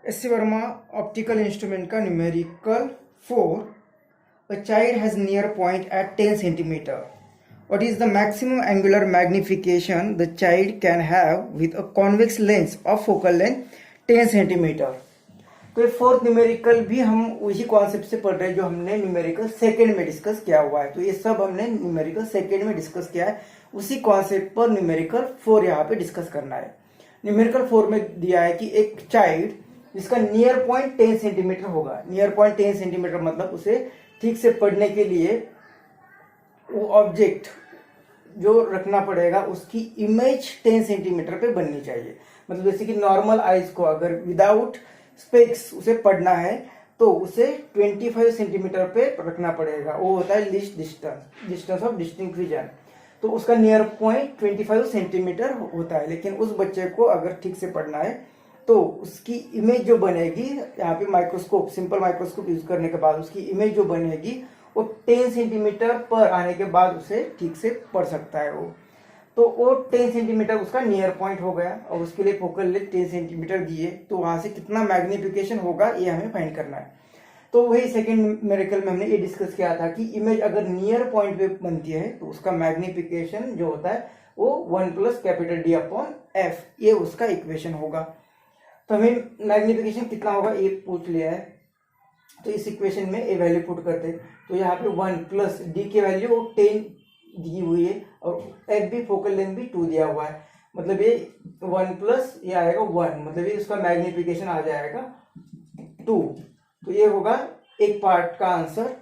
S C Verma optical instrument का numerical 4. A child has near point at 10 centimeter. What is the maximum angular magnification the child can have with a convex lens of focal length 10 centimeter? तो ये fourth numerical भी हम उसी concept से पढ़ रहे हैं जो हमने न्यूमेरिकल सेकंड में डिस्कस किया हुआ है। तो ये सब हमने न्यूमेरिकल सेकंड में डिस्कस किया है, उसी कॉन्सेप्ट पर न्यूमेरिकल 4 यहाँ पे डिस्कस करना है। न्यूमेरिकल 4 में दिया है कि एक चाइल्ड जिसका नियर पॉइंट 10 सेंटीमीटर होगा। नियर पॉइंट 10 सेंटीमीटर मतलब उसे ठीक से पढ़ने के लिए वो ऑब्जेक्ट जो रखना पड़ेगा उसकी इमेज 10 सेंटीमीटर पे बननी चाहिए। मतलब जैसे कि नॉर्मल आइज को अगर विदाउट स्पेक्स उसे पढ़ना है तो उसे 25 सेंटीमीटर पे रखना पड़ेगा। वो होता है least distance of distinct vision. तो उसका नियर पॉइंट 25 सेंटीमीटर होता है। लेकिन उस बच्चे को अगर ठीक से पढ़ना है तो उसकी इमेज जो बनेगी, यहाँ पे माइक्रोस्कोप, सिंपल माइक्रोस्कोप यूज करने के बाद उसकी इमेज जो बनेगी वो 10 सेंटीमीटर पर आने के बाद उसे ठीक से पढ़ सकता है वो। तो वो 10 सेंटीमीटर उसका नियर पॉइंट हो गया और उसके लिए फोकल लेंथ 10 सेंटीमीटर दिए, तो वहां से कितना मैग्निफिकेशन होगा ये हमें फाइंड करना है। तो वही सेकेंड न्यूमेरिकल में हमने ये डिस्कस किया था कि इमेज अगर नियर पॉइंट पे बनती है तो उसका मैग्निफिकेशन जो होता है वो 1 plus capital D upon F, ये उसका इक्वेशन होगा। तो हमें मैग्निफिकेशन कितना होगा ये पूछ लिया है, तो इस इक्वेशन में ए वैल्यू पुट करते। तो यहाँ पे 1 प्लस डी की वैल्यू 10 दी हुई है और एफ भी, फोकल लेंथ भी 2 दिया हुआ है। मतलब ये 1 प्लस ये आएगा 1, मतलब ये उसका मैग्निफिकेशन आ जाएगा 2। तो ये होगा एक पार्ट का आंसर